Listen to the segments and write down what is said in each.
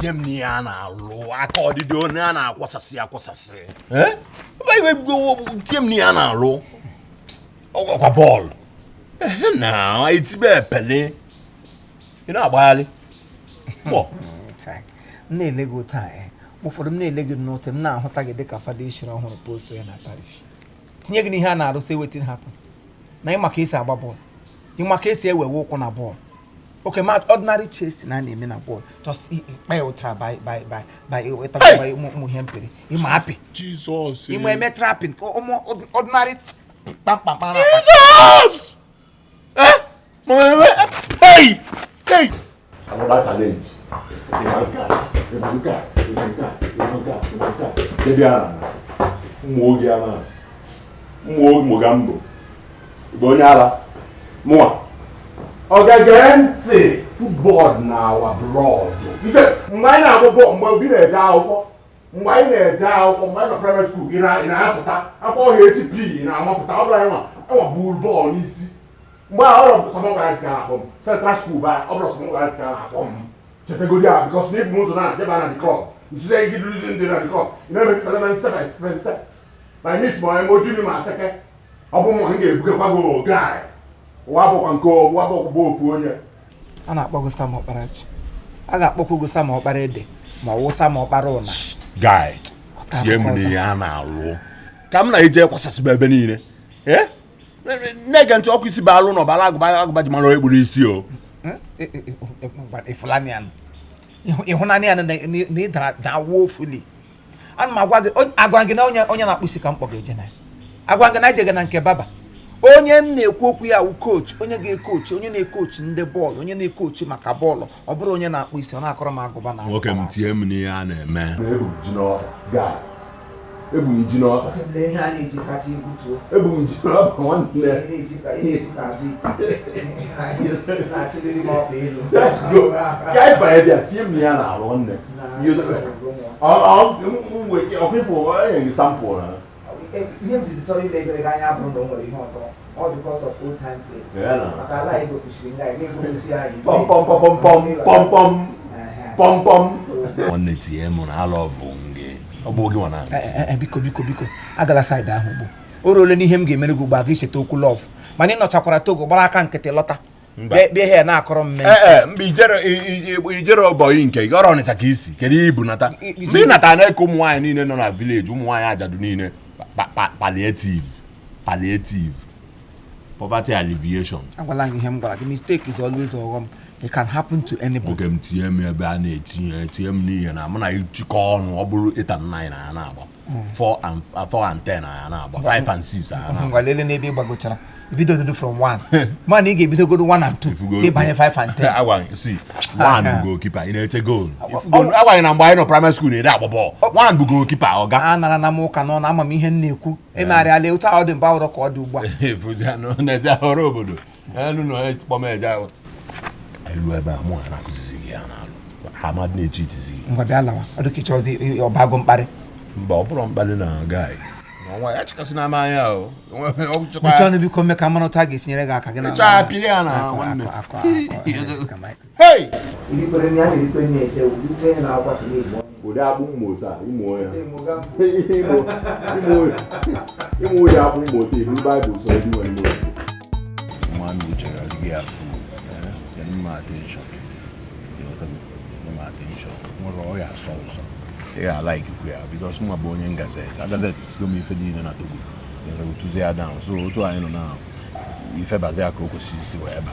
tiem ni ana lo akodi do na na akwasase eh we go tiem ni ana lo kwa ball na it's be pele you know agbali bo na elego time ụfọdụ m na-elego n'ote m na-ahụta gị dịka fada ishiri ọhụrụ post ya na parish tinye gị n'ihe a na-arụ say wetin happen na ịma ka esi agba bọọlụ ịma ka esi ewewe ụkwụ na bọọlụ okay ma ordinary chase na na-eme na bọọlụ just kpa ya ụta by ụmụ ihe mpere ịma apị Jesus ịma eme trapping ordinary kpamkpam Jesus hey another challenge Imanka. Kebiana. Mogiana. Mogambo. Ibonyala. Moi. Ogagente. Football now abroad. Ite, mwana go mbo bi na ja akwụkwọ. Mgbe anyị na-eje akwụkwọ, mgbe na private school, ị na-apụta, akwụkwọ HP, ị na-amapụta, ọ bụla enwa bụrụ bọọlụ n'isi. Mgbe a ọrụ sọmọ gara tika na-akpọ m, Central School ba, ọ bụrụ sọmọ gara tika na-akpọ m. Chepegodia, because if you want to get the club, you say you do the club. You know, it's my niece, my emoji, my take. I want to get a guy. Wabo can go, Wabo go. I'm not going to stand up, Barach. I got Boko Sam or Barede, my Wosam or Barona. Guy, Yemniana. Come na ije kwa sasa bebenine. Eh? Nega nti okusi balu no balagu ba maro eburu isi o. But if Lanian, Ihonanian, they that woefully. And my Agwangina on your pussy camp of the general. Agwanganajagan and Kebaba. Onye na-ekwu ya coach, onye ga-coach, onye na-coach ndị ball, onye na-coach maka ball, ọ bụrụ onye na-akpụ isi ọ na-akọrọ m agụba na. Nwoke m tie m n'ihe a na-eme. Ebu njino. Ihe a na-eji kacha ibutuo. Ebu njino bụ nwanne. Let's go. Guy by there, team ya na alụ nne. Ọkụfụ onye sample na. Ihe m ji chọrọ ile gị anya bụrụ na o nwere ihe ọzọ. All because of old times. Maka ala Igbo kwesịrị nga ga-egosi anyị. Pom. Nwanne tie m na alọvụ nge. Ọ bụ oge nwana. Biko. Agala side ahụ ugbo. O ruole n'ihe m ga-emere gị ugbo aga icheta okwu love. Mana ị nọchakwara Togo gbara aka nkịtị lọta. Bịa ihe na-akọrọ mme. Mgbe ijere ọbọyị nke gị ọrụ Ọnịcha ka isi. Kedu ibu nata? Mgbe ị nata na-eke ụmụ nwaanyị niile nọ na village, ụmụ nwaanyị ajadu niile. Palliative. Poverty alleviation. Agwala gị ihe m gwara gị, mistake is always wrong. It can happen to anybody. Oge m tie m ebe a na-etinye m n'ihe na mụ na ịchịkọ ọnụ ọ bụrụ 8 and 9 na ya na-agba 4 and 10 na ya na-agba 5 and 6 na ya na-agba. Ngwalele n'ebe ịgbagochara ibido dodo from 1 man ị ga-ebido godo 1 and 2 ịbanye 5 and 10. Agwa see 1 bụ goalkeeper ị na-eche goal. Agwa na mgbe anyị nọ primary school na-ede agba bọọlụ 1 bụ goalkeeper ọga. A nara na m ụka nọ na ama m ihe m na-ekwu emegharịala otu ahụ dị mba ụrọ ka ọ dị ugbu a. Efuzianụ n'ezi ọrụ obodo elu nọ ekpọmeje ahụ elu ebe a mụ na-akụzizi gị ya n'alụ ha mmadụ na-echi itizi ngwa bịa lawa ọ dịka ịchọzi ọbago mkparị mba ọ bụrụ mkparị na guy nwa ya chịkasị n'ama anya o mechọ ọnụ biko mee ka mmanụ otu a ga-esinyere gị aka gị na pili ya na nwanne ụdị akpụ mmụta ịmụ ya ịmụ ya akpụ mmụta ihu Baịbụl sọ dị nwere mmụta mmanụ chere adịghị afụ attention nwere ọya asọ ụzọ ya like ya because mma bụ onye gazette sigo m ife niile na Togo tụzie ya down so otu anyị nọ na ife bazi aka o kwesịrị isi wee eba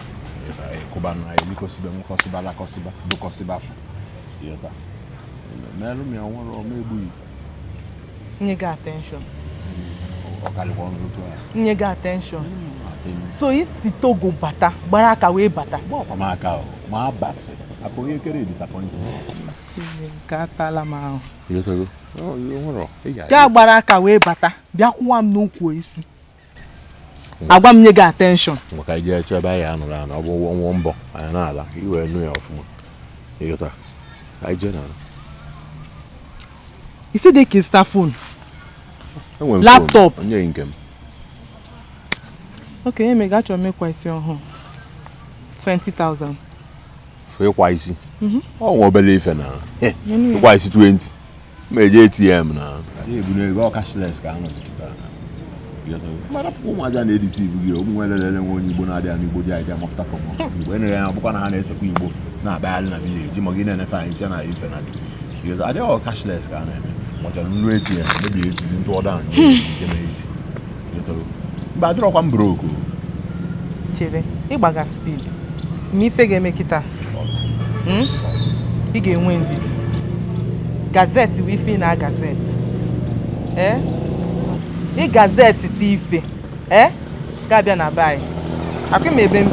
kụba na elikosibe nwekọsiba lakọsiba dokọsiba fụ n'elu m ya nwere ọmegbughị nye gị attention ọkalịkwa ọnụ otu ya nye gị attention so isi Togo bata gbara aka wee bata ọmaka ma abasị afọ onye kere disappointment ka atala m ahụ ga gbara aka wee bata bịa kwụwa m n'ukwu isi agwa m nye gị attention maka ije eche ebe anyị anụrụ anụ ọ bụ nwa mbọ anyị n'ala iwe nụ ya ọfụma ịghọta anyị jee n'ala isi dị ka ịzụta phone laptop onye nke m okay eme ga achọ m ịkwa isi ọhụụ 20,000 for ịkwa isi ọ nwa obele ife na kwa isi 20 ma eje ATM na ebu na ego cashless ka anọ zikita mara ụmụazị a na-edisi ibu gị ụmụ nwelelele nwe onye Igbo na-adịghị ama Igbo dị anyị amapụta from Igbo enere ya bụkwa na ha na-esekwa Igbo na-akpagharị na vileji ma gị na-enefe anyị che na ife na dị adịghị cashless ka a na-eme machara nlu ATM mebi ejizi ntụ ọda nke na-ezi mgbe adịrọkwa m broko chere ịgbaga speed ma ife ga-eme kịta ị ga-enwe ndidi gazeti bụ ife na gazeti ị gazeti dị ife ga-abịa na be anyị akụ m ebe m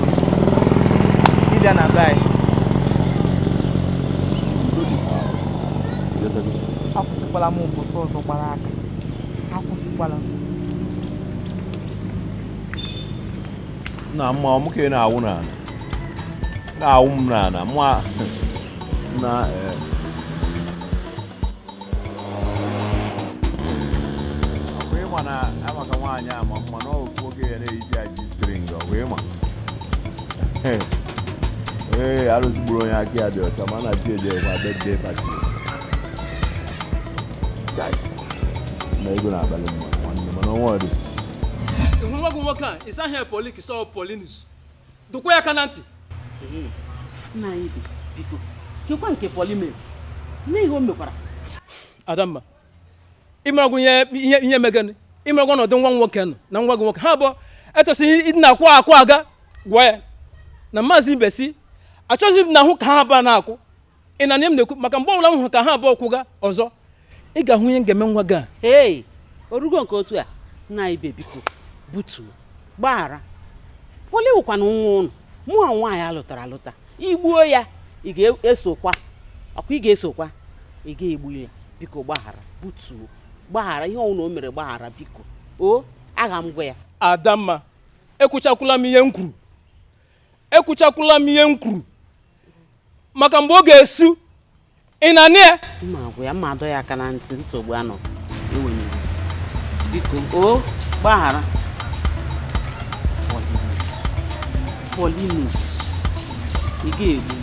ịbịa na be anyị akwụsịkwala m ụbọchị ọzọ gbara aka akwụsịkwala m na mma ọ mụke na-awụ na-awụ m na mma na ọkwa ịma na amaka nwaanyị ama mma na ofu oge ya na-eji aji string ọkwa ịma arụsị gburu onye aka ya dị ọcha ma na chi eje kwa birthday party na ego na-abalị mma nwanne mana ọnwa dị nwa gị nwoke a ịsa ahịa polik sọ polinus dụkwa ya aka na ntị nna anyị biko kekwa nke polimer n'ihe o mekwara Adamma ịmaragwu ihe megana ịmaragwu ọnọdụ nwa nwoke nọ na nwa gị nwoke ha abụọ etosighị ịdị na-akwụ aga gwa ya na maazị Ibesi achọghịzi m na ahụ ka ha abụọ na-akwụ ị na m na-ekwu maka mgbe ọbụla m hụrụ ka ha abụọ kwụga ọzọ ị ga-ahụ ihe ga-eme nwa gị a ee orugo nke otu a nna anyị biko butuo gbaghara poli wụkwana nwa ụnụ mụọ nwaanyị alụtara alụta igbuo ya ị ga-esokwa ọkwa ị ga-esokwa ị ga-egbu ya biko gbaghara butuo gbaghara ihe ọnwụ na o mere gbaghara biko o agha m gwa ya Adamma ekwuchakwula m ihe m kwuru maka mgbe ọ ga-esu ị na ya mma agwa ya mma adọ ya aka na ntị nsogbu anọ enweghị biko o gbaghara Polinus ị ga-egbu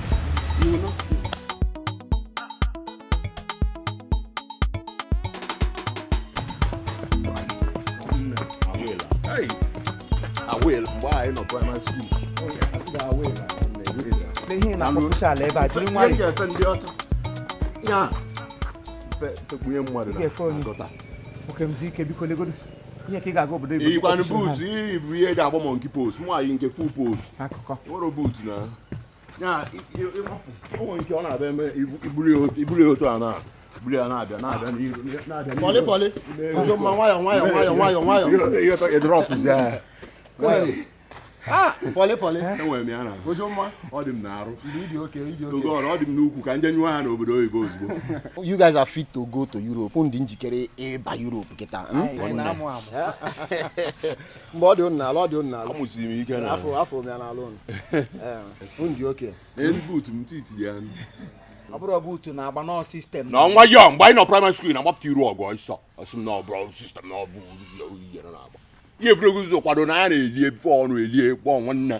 awela mgbe anyị nọ primary school n'ihi na akpọpụcha ala ebe a jiri nwayọ ga-efe ndị ọcha ya fekpunye mmadụ ga-efe onye oke mzi ike biko legodo ihe ka ị ga-aga obodo Igbo iyikwanụ buutu iyi bụ ihe dị agba monkey post nwaanyị nke full post akụkọ nwere buutu na ya onwe nke ọ na-abịa eme iburu ya otu a na buru ya na-abịa n'ihu pọlị ụjọ mma nwayọ ịdrọpụzi ya pọlị enwere m ya na ụjọ mma ọ dị m n'arụ ịdị oke oge ọrụ ọ dị m n'ukwu ka nje nyụọ ha n'obodo oyibo ozugbo you guys are fit to go to Europe ndị njikere ịba Europe kịta anyị na-amụ amụ mgbe ọ dị unu n'ala amụsiri m ike na afọ m ya n'ala unu ndị oke n'elu buutu m titi ya ọ bụrụ buutu na-agba nọọ sistem na ọnwa ya mgbe anyị nọ primary school na-agbapụta iru ọgụ ọsọ ọsị m na ọbụrụ sistem na ọbụ ihe na-agba ihe egwuregwu ụzọ kwado na ya na-elie bifo ọnụ elie kpọọ nwanne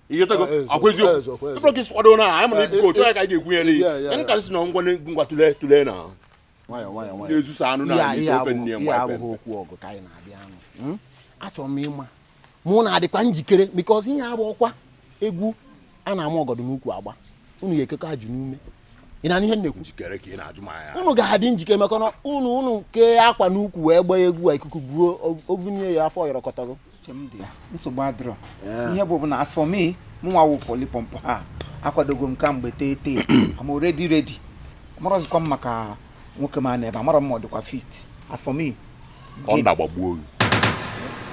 ihe tego akwa eziokwu ebụrụ ka isi kwado na anyị mana ebiko otu ya ka anyị ga-ekwu ya n'ihi nka si na ngwa tule na na-ezusa anụ na ofe nne ya nwa abụghị okwu ọgụ ka anyị na-abịa anụ achọrọ m ịma mụ na-adịkwa njikere because ihe abụ ọkwa egwu a na-ama ọgọdụ n'ukwu agba unu ga-ekekọ ajụ n'ume ị na ihe na-ekwu njikere ka ị na-ajụ m anya unu ga-adị njikere maka na unu nke akwa n'ukwu wee gbaa egwu a ikuku buo ovunye ya afọ yọrọkọtago chemdị nsogbu adịrọ ihe bụ na as for me mụnwa wụ polipọmpụ ha akwadogo m kamgbe tete am already ready amarọzikwa m maka nwoke ma na ebe amara m ma ọ dịkwa fit as for me Honda gbagbuo gị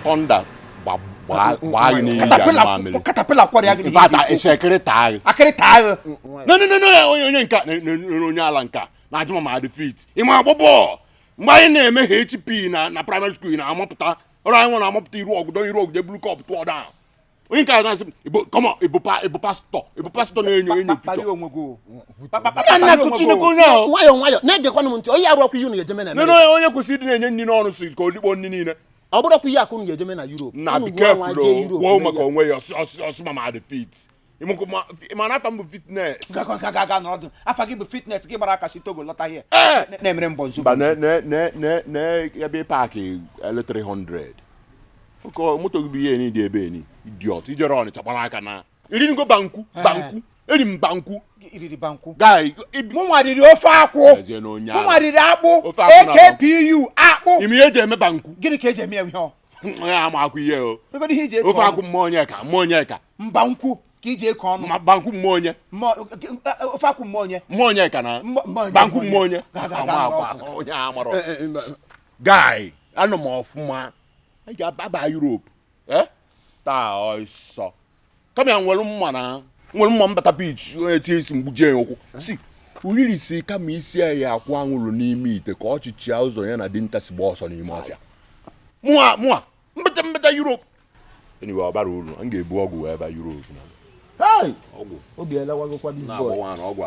Honda gbaa gị n'iyi ya mamịrị katapila kwara ya gị bata esekere taa gị akịrị taa gị no onye nka onye ala nka na-ajụ ma dị fit ịma agba bọọlụ mgbe anyị na-eme HP na primary school na-amapụta ọrụ anyị nwere amapụta iru ọgụdọ jebulu kọp tụọ daa onye nke a na-asị ịbụ pastọ na-enyo nwayọ na-egekwanụ m ntị onye arụọkwa ihe unu ga-ejeme na onye kwesịrị ịdị na-enye nri n'ọrụ si ka o dikpo nri niile ọ bụrụkwa ihe akụ unu ga-ejeme na Europe na bikefụl kwuo maka onwe ya ọsịma ma dị fit mana afa m bụ fitness Gaga n'ọdụ afa gị bụ fitness gị gbara aka si Togo lọta ihe na-emere mbọ nzu na ebe paakị 300 moto gị bụ ihe ni dị ebe ni idiot ijere Ọnịcha gbara aka na irinigo banku eri m banku iriri banku guy mụnwa riri ofe akwụ mụnwa riri akpụ AKPU akpụ ime ihe eji eme banku gịnị ka eji eme ihe ọ onye ama akwụ ihe o ofe akwụ mmụọ onye ka mbanku ka iji eke ọnụ banku mmụọ onye ofe akwụ mmụọ onye ka na banku mmụọ onye onye amarọ guy anọ m ọfụma anyị ga-aba Europe taa ọsọ kama ya nwere mma mbata beach onye tie isi mgbuje ya ụkwụ si uriri si kama isi ya akwụ anwụrụ n'ime ite ka ọchịchị ụzọ ya na Ndi Ntisa gba ọsọ n'ime ọfịa mụa mbata Europe anyway ọbara uru m ga-ebu ọgwụ wee ebe Europe ọgwụ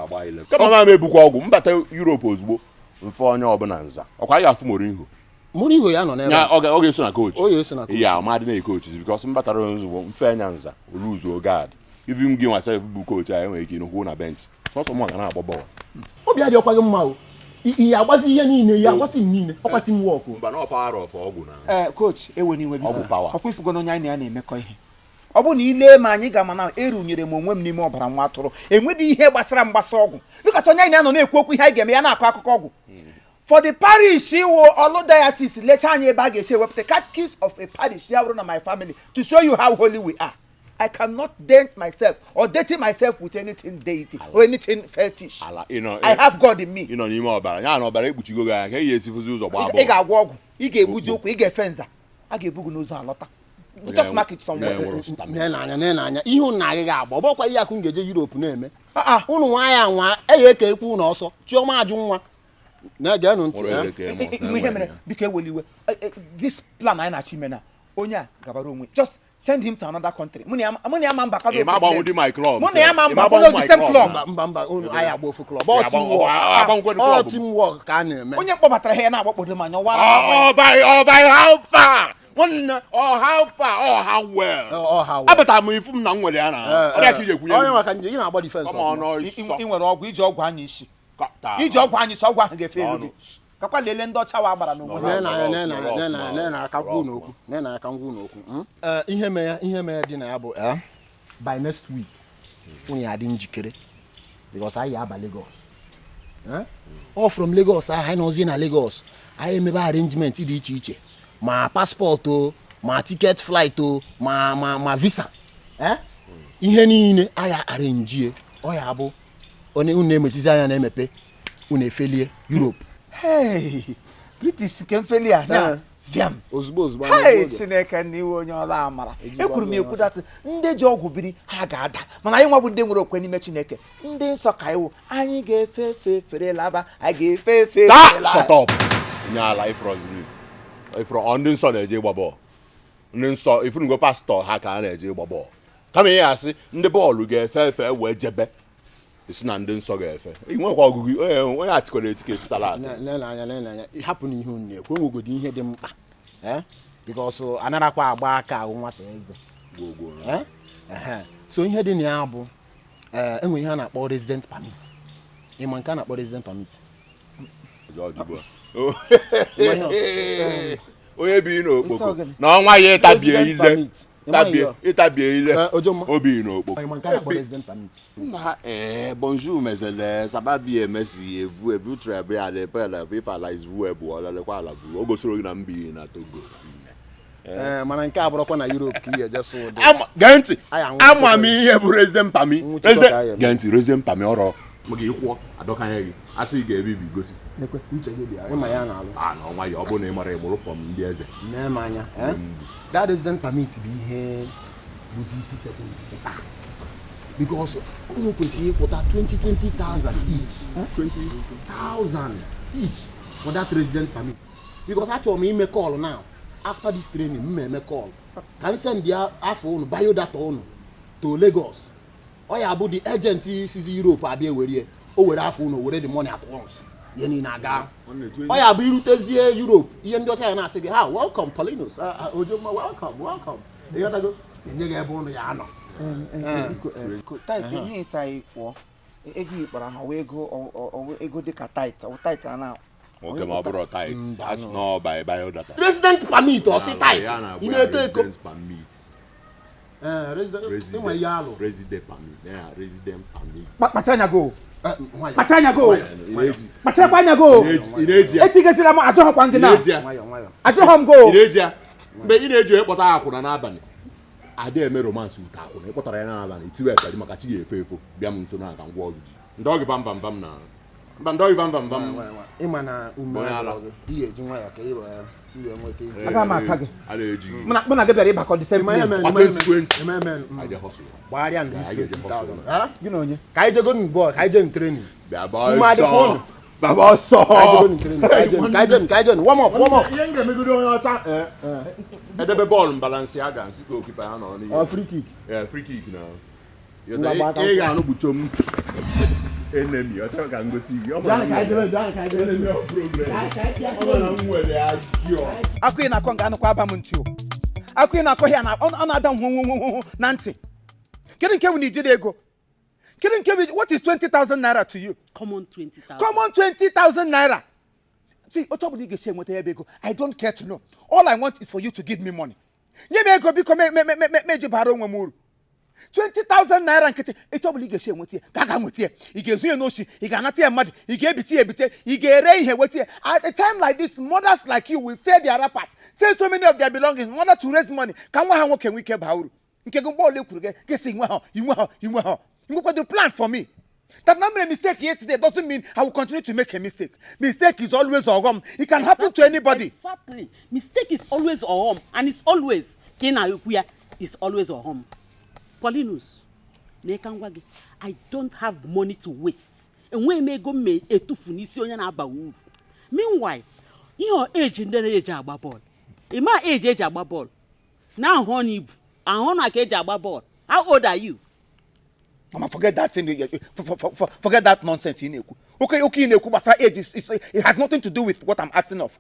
agba ile kama m ebukwa ọgwụ mbata Europe ozugbo mfe onye ọbụla nza ọkwa ya afụ Mourinho ya nọ n'ebe ọ ga-eso na coach coach ya amadị na coach because mbatara ozugbo mfe anya nza oluzo guard even gị nwa self bụ coach a enwere ike ịnụkwụ na bench sọsọ m ga na-agba bọọlụ obi adị ọkwa gị mma o ihe agbazi ihe niile ya agbati m niile ọkwa team work mba na power of ọgwụ na coach ewe n'iwe ọgwụ power ọkwa ifugo na onye anyị na-emekọ ihe ọ bụ na ile ma anyị ga-ama na erunyere m onwe m n'ime ọbara nwa atụrụ enwedị ihe gbasara mgbasa ọgwụ dịka onye anyị na-anọ na-ekwu okwu ihe anyị ga-eme ya na-akọ akụkọ ọgwụ for the parish iwo olu diocese lecha anyị ebe a ga-esi ewepụta catechist of a parish ya bụrụ na my family to show you how holy we are. I cannot date myself or dating myself with anything deity or anything fetish. I have God in me. You know, n'ime ọbara ya na ọbara ekpuchigo gị aka ihe esifuzi ụzọ gbaa bọọlụ. Ị ga-agwọ ọgwụ, ị ga-egbuji ụkwụ, ị ga-efe nza. A ga-ebugu n'ụzọ alọta. Just mark it somewhere. N'anya ihe unu na-agịghị agba ọbọkwa ihe akụ m ga-eje Europe na-eme. Unu nwa ya nwa eya eke ekwu unu ọsọ chiọma ajụ nwa na-ege ntị ihe mere biko eweliwe this plan anyị na-achọ ime na onye a gabara onwe just send him to another country. Mụ na ya ma mba kado. Mụ na ya ma mba kado the same club. Mba unu anyị agba ofu club. All team work ka a na-eme. Onye kpọbatara ha ya na-agbakpodo m anya wara. Oh by how far? How far or how well? Abata m ifu m na nwere ya na. Ọ ka ije kwunye. Onye maka nje ị na-agba defense. Ị nwere ọgwụ iji ọgwụ anya isi. Iji ọgwụ anya isi ọgwụ ahụ ga-efe elu gị. Kakwa lele ndị ọcha wa agbara n'onwe na aka ngwu n'okwu ihe mee dị na ya bụ by next week unu ya dị njikere because anyị aba Lagos all from Lagos anyị nọzie na Lagos anyị emebe arrangement dị iche iche ma passport o ma ticket flight o ma visa ihe niile anyị arrange ọ ya bụ onye unu na-emechizi anya na-emepe unu efelie Europe. Hey, British can fail ya. Fiam. Ozugbo. Hey, Chineke n'iwe onye ọla amara. Ekwuru m ekwu dat ndị ji ọgwụ biri ha ga-ada. Mana anyị nwa bụ ndị nwere okwe n'ime Chineke. Ndị nsọ ka iwu anyị ga-efe efe fere laba. Anyị ga-efe efe fere laba. Shut up. Nyala ifro ndị nsọ na-eje ịgba bọọlụ. Ndị nsọ ifuru go pastor ha ka na-eje ịgba bọọlụ. Kama ihe asị ndị bọọlụ ga-efe efe wee jebe. Isi na ndị nsọ ga-efe inwekwa ọgụgụ onye atịkwara etiketi salad anya hapụ n'ihe unu na-ekwu enwegodi ihe dị mkpa because anarakwa agba aka ahụ nwata eze so ihe dị na ya bụ enwe ihe a na-akpọ resident permit ịma nke a na-akpọ resident permit onye bi n'okpoko na ọnwa ya ịtabie ile ịtabie ile obi n'okpoko bonjour mes élèves ça va bien merci et vous très bien les pères if ala is vous ebo ala le kwa ala vous ogosoro na mbi na Togo mana nke abụrụkwa na Europe ka ihe jeso ụdị gantị ama m ihe bụ resident permit gantị resident permit ọrụ maka ịkwọ adọkanye gị asị ga-ebibi gosi nekwe uche gị bịa ịma ya na-alụ na ọnwa ya ọ bụ na ị mara ịgbụrụ from ndị eze na-eme anya that resident permit bụ ihe bụzi isi sekụndị because unu kwesịrị ịkwụta 20,000 each for that resident permit because achọrọ m ime call now after this training m eme call ka m send ya afọ unu biodata unu to Lagos ọ ya bụ the agent sizi Europe abịa were o were afọ unu were the money at once ihe niile aga ọ ya bụ irutezie Europe ihe ndị ọcha ya na-asị gị ha welcome Paulinus Ojoma welcome ịghọtago enye gị ebe unu ya anọ Tight ihe ịsa ịkwọ ego ikpara ha wee ego dịka tight ọ tight na Okay, my brother tight. That's not by biodata. Resident permit or say tight. You know to go. Permit. Resident permit. Yeah, resident permit. Matanya go. Matanya go. Matanya go. Etigesi ma ajo kwa ngina. Ajo hom go. Ireja. Mbe ireja ekpota akwuna na abani. Ade eme romance uta akwuna. Ekpotara ya na abani. Itiwe ekadi maka chi ga-efe efo. Bia m nso na ka ngwa ogi. Ndog bam bam bam na. Bandoi vam vam vam. Imana umala. Iye jinwa ya ke iwe nwete. Aga ma tagi. Ala eji. Muna ge bere ba ko the same thing. 2020. Amen. I dey hustle. Gbari and 20,000. Ha? You know onye. Ka ije go ni boy, ka ije training. Baba so. Baba so. Ka ije warm up. Ihe nga megodo onye ọcha. Edebe ball balance aga nsi goalkeeper ya no ni. Free kick. Yeah, free kick now. You dey ga no buchom. Enemy, I think I can go see you. Akwe na konga no kwa ba ntio. Akwe na ko hia na on adam hu na nti. Kidin ke we need ego. Kidin ke what is 20,000 naira to you? Common 20,000. Common 20,000 naira. See, otobu ge say mote ego. I don't care to know. All I want is for you to give me money. Nye me ego biko me jibaro nwamuru. 20,000 naira nkete etobuli ge shemotie gaga motie igezu enoshi iganatie mad ebite igere ihe wetie. At a time like this, mothers like you will sell their rappers, sell so many of their belongings in order to raise money. Kan wa ha nwoke nwike bauru nke go ball ekuru ge say inwe ha you go do plan for me. That number mistake yesterday doesn't mean I will continue to make a mistake. Mistake is always a It can happen to anybody. Exactly. Mistake is always a and it's always kena yukuya is always a Paulinus, I don't have money to waste. And when me go me etufu nisi onya na aba uru. Meanwhile, your age in the age agba ball. In my age agba ball. Now honey, and age agba ball. How old are you? Mama, forget that thing. Forget that nonsense in Eku. Okay, in Eku, but age it has nothing to do with what I'm asking of.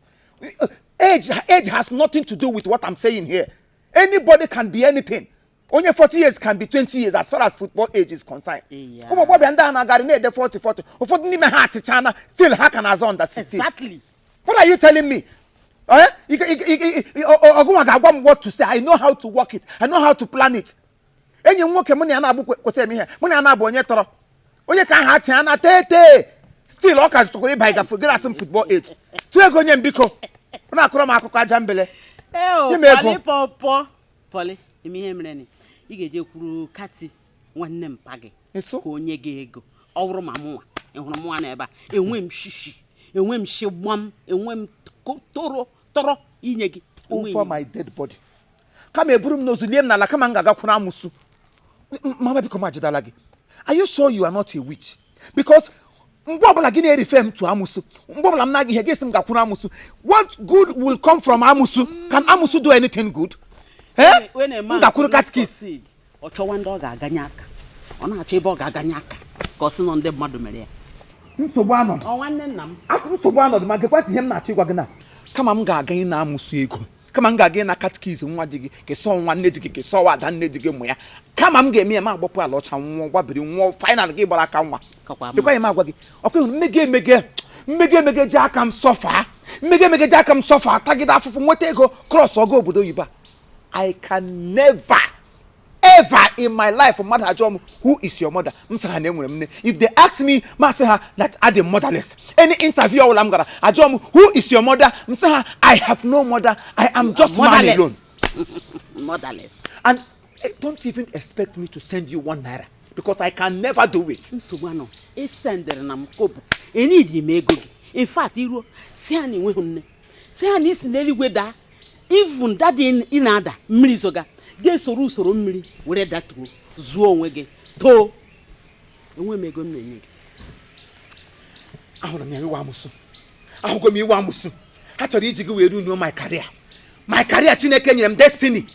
Age has nothing to do with what I'm saying here. Anybody can be anything. Only 40 years can be 20 years as far as football age is concerned. Yeah. Bobi and Dana Garine the 40. Ufod ni me heart China still hack and as on the 60. Exactly. What are you telling me? What to say? I know how to work it. I know how to plan it. Any work money and abu ko say me here. Money and abu onye toro. Onye ka heart na tete. Still all cash to go buy forget some football age. Tuego nyem biko. Na akoro ma akoko ajambele. Poli, imi hemreni. Igeje kwuru kati nwanne mpa gị ka onye gị ego ọwụrụ ma mụnwa ịhụrụ mụnwa na ebe a enwe m shishi enwe m shigbam enwe m toro inye gị for my dead body kama eburu m n'ozulie m n'ala kama m ga-agakwuru amusu mama biko ma jidala gị. Are you sure you are not a witch? Because mgbe ọbụla gị na-erife m to amusu mgbe ọbụla m na-aga ihe gị sị m gakwuru amusu, what good will come from amusu? Can amusu do anything good? Ngakwuru katkis ọchọwa ndị ọ ga-aganye aka ọ na-achọ ebe ọ ga-aganye aka ka ọ sị nọ ndị mmadụ mere ya nsogbu anọ nwanne nna m asị nsogbu anọ dị ma gekwatị ihe m na-achọ ịgwa gị na kama m ga-aganye na amusu ego kama m ga-aganye na katkis nwa di gị kesọ nwa nne di gị kesọ ada nne di gị mụ ya kama m ga-eme ya ma agbapụ ala ọcha nwụọ gbabiri nwụọ final gị gbara aka nwa dịkwaghị m agwa gị ọkwa ịhụ mmege ji aka m sọfa mmege ji aka m sọfa tagide afụfụ nweta ego krọs ọga obodo oyibo. I can never, ever in my life, mother Ajom, who is your mother? If they ask me, I say her that I am motherless. Any interview, I'm gonna Ajom, who is your mother? I have no mother. I am just man alone. Motherless. And don't even expect me to send you 1 naira because I can never do it. Nsubano, if sender nam kobu, any di mego. In fact, you say any way, say any sinelli weda. Even that in other mirizoga get so mmiri were that go zuo onwe gị to enwe mego nne ahụrụ m ya iwe amusu ahụgo m iwe amusu ha chọrọ iji gị were ruo my career Chineke nyere m destiny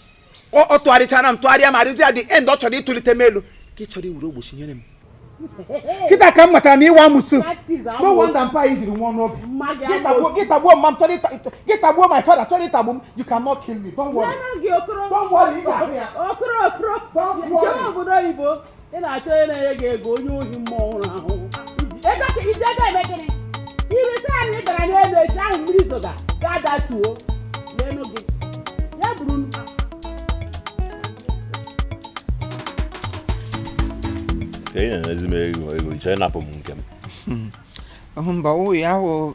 ọ tụgharịchara m tụgharịa ma rụzi at the end ọ chọrọ ịtụlite m elu ka ị chọrọ iwere ogbochi nyere m Kita ka mata na iwa musu. No wonder mpa injiri won no. Get abo mam sorry get abo my father sorry tabum. You cannot kill me. Don't worry. Don't worry. Okro. Don't worry. Obodo Igbo. Ina acho na ege ego onye ohi mmọnwụ ahụ. Ego ke ije ga emekene. Iwe sa ni gara na ebe echi ahụ mmiri soga. Ga da tuo. N'enu gị. Ya buru mba oyi ahụ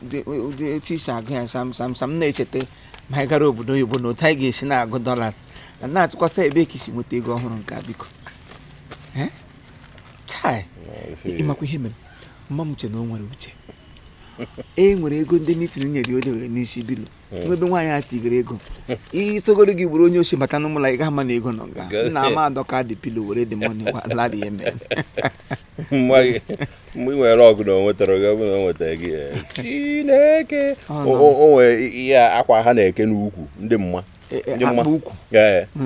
dị etisha agụ ya sam na-echeta ma anyị gara obodo oyibo na otu anyị ga-esi na-agụ dollars na-atụkwasị ebe ka isi nweta ego ọhụrụ nke a biko chai ịmakwa ihe mere mma m uche na o nwere uche e nwere ego ndị mitin nyere o dewere n'isi bilu nwebe nwaanyị a tigere ego isogoro gị gburu onye ochi bata n'ụmụla ị ga-ama na ego nọ nga nna ama adọka dị pilo were dị mọni ladị ya mere mgbe ị nwere ọgụ na o nwetara gị ọbụna o nwetara gị Chineke o nwere ihe akwa ha na-eke n'ukwu ndị mma ukwu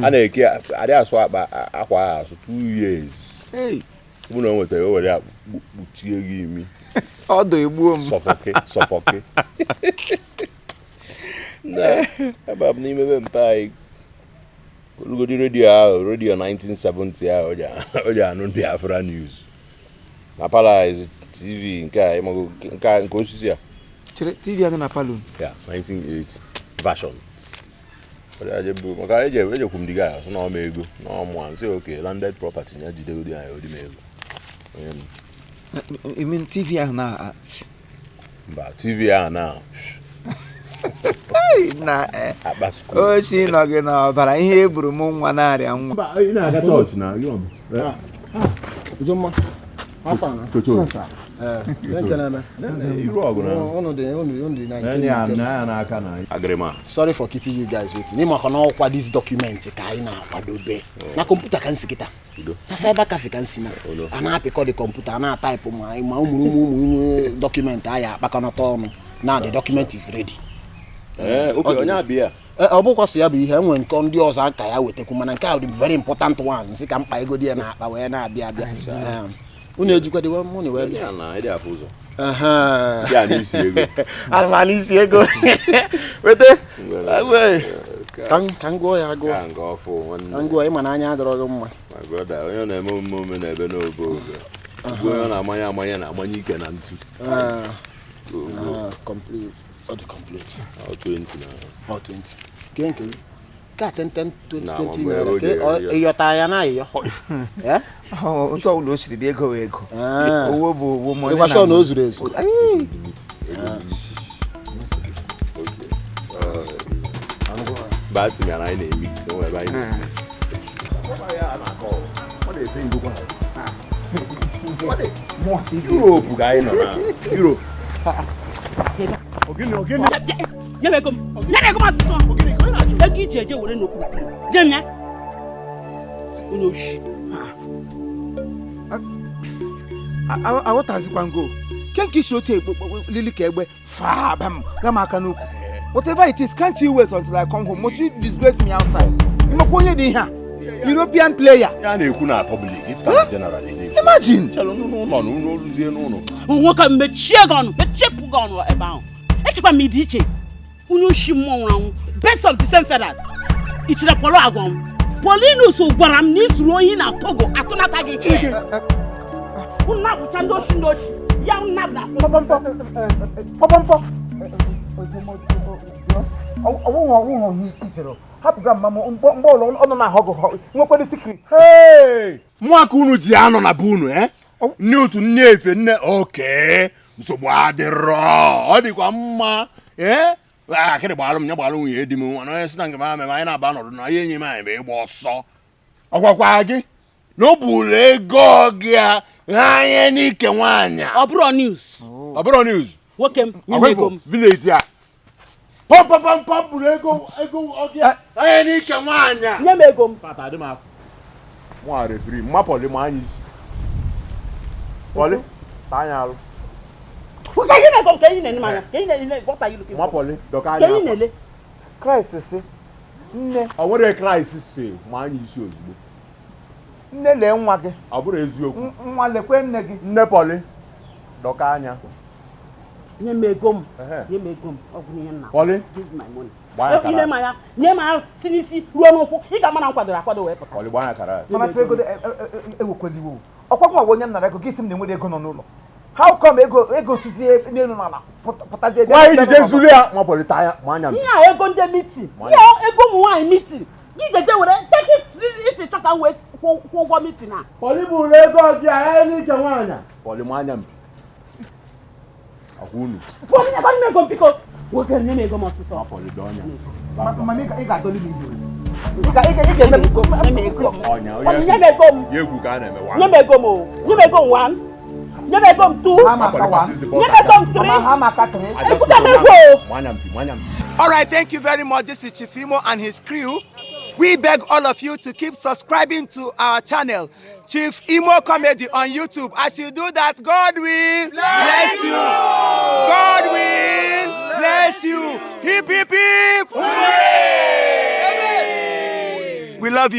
a na-eke adị asụ akwa ha asụ 2 years mụ na o nwetara o were kpuchie gị imi ọdụ egbuo m sọfọke ebe a bụ n'ime ebe mpe anyị olugodi redio 1970 ahụ o ji anụ Biafra news na Palace TV nke osisi a chere TV anụ na palo ya 1980 version maka ejekwu m diga ya sị na ọma ego na ọmụa nsị oke landed property ya jidegodi anyị odi m ego I mean TV ahụ na mba TV ahụ na na o si nọ gị n'ọbara ihe eburu m nwa na-arịa nwa mba ị na-aga chọọchị na gị Ujomma. Afana. Sorry for keeping you guys waiting. Nima kana this document ka anyị na-akwadobe. Na computer kan sikita. Na cyber cafe kan sina. Ana apiko the computer na type ma ụmụ document aya akpakọnata ọnụ. Now the document is ready. Okay, onye abịa. Ọ bụkwa si ya bụ ihe enwe nke ndị ọzọ aka ya wetekwu mana nke a dị very important one nsi ka mkpa ego dị ya na akpa wee na-abịa unu ejikwa dịwa money wee bịa na ịdị afọ ụzọ ya n'isi ego ana n'isi ego wete ka ngụọ ya agụọ ka nga ọfụ nwanne ngụọ ịma na anya adọrọ gị mma my brother onye na-eme omume n'ebe n'obo onye na-amanye na-amanye ike na ntu complete or the complete 20 na 20 kenke ka 10 20 naira ke iyota ya na iyo eh otu ọbụla o siri dị ego wee ego owo bụ owo money na ịgwa na o zuru ezu bati mi ana anyị na-emi so webe anyị Europe ga anyị nọ na Europe Ogini. Nyebe kom asuso. Ogini ko na chu. Egi jeje wore no ku. Jemya. Onyoshi. I want to go. Can't you show Lily Kegbe far bam aka n'okwu. Whatever it is, can't you wait until I come home? Must you disgrace me outside? Imakonye dị ha. European player. Ya na-ekwu na public generally. Imagine. Chalo no luzie no. Nwoke mechie gọnụ, mechepụ gọnụ ebe ahụ. Echekwa m dị iche. Onyoshi mmụọ nwụrụ best of the same feathers. Ichire polo agwọ. Polinus gwara m na isuru ohi na Togo atụnata gị iche. Una ucha ndoshi. Ya una na. Popompo. Owo ichero. Hapụga mama mgbọọlụ ọnụ na ahọgụ nwekwara secret. Hey! Nwaka unu ji anọ na be unu nne otu nne efe nne oke nsogbu adịrọ ọ dịkwa mma akịrị gbalụ m nye gbalụ nwunye di m nwa na onye si na nke ma anyị na-aba nọdụ na ihe enyi m anyị bụ ịgba ọsọ ọgwakwa gị na ọ bụrụ ego gị anya n'ike nwaanyị Ọ bụrụ news nwoke m nye ego m village a pọpọpọpọ bụrụ ego gị anya n'ike nwaanyị nye m ego m papa dị m afọ mwa refri mapọlị ma anyị pọlị ta anyị alụ Ka yi na go ka yi na ni manya. Ka yi na what are you looking for? mapọlị dọka Ka anyị yi na le. Christ si nne ọ nwere Kraịst si ma anyị isi ozugbo nne lee nwa gị ọ bụrụ eziokwu nwa lekwe nne gị nne Pọlị dọka anya nye m ego m ọ bụ ihe nna Pọlị give my money gbaa ya ile kara ma ya nye m ahụ si n'isi ruo n'ụkwụ ị ga-ama na m kwadoro akwado wee pụta Pọlị gbaa ya kara mana tụ ego ewekwela iwu ọkwa nwa onye m nara ego gị si m na enwere ego nọ n'ụlọ how come ego sizie n'elu n'ala pụtazie nwaanyị jije zuru ya ma Pọlị taa ya ma anya m ihe a ego ndị mitin ihe a ego ụmụ nwaanyị mitin gị ga-eje were isi chọ ka m wee kwụ ụgwọ mitin a Pọlị bụ ụlọ ego gị a n'ike nwaanyị Pọlị ma anya m akwa unu Pọlị nyekwa m ego m biko nwoke nye m ego m ọtụtụ ma Pọlị dị ọnya mana ị ga-adọli m ibu ị ga-eme m ego nye m ego m ọnya Pọlị nye m ego m ya egwu ka a na-eme nye m ego m o nye m ego m 1 nye m ego m 2 nye m ego m 3 ha maka 3 ekwuta m ego ma anya m All right, thank you very much. This is Chief Imo and his crew. We beg all of you to keep subscribing to our channel, Chief Imo Comedy on YouTube. As you do that, God will bless you. God will bless you. Hip, hip, hip.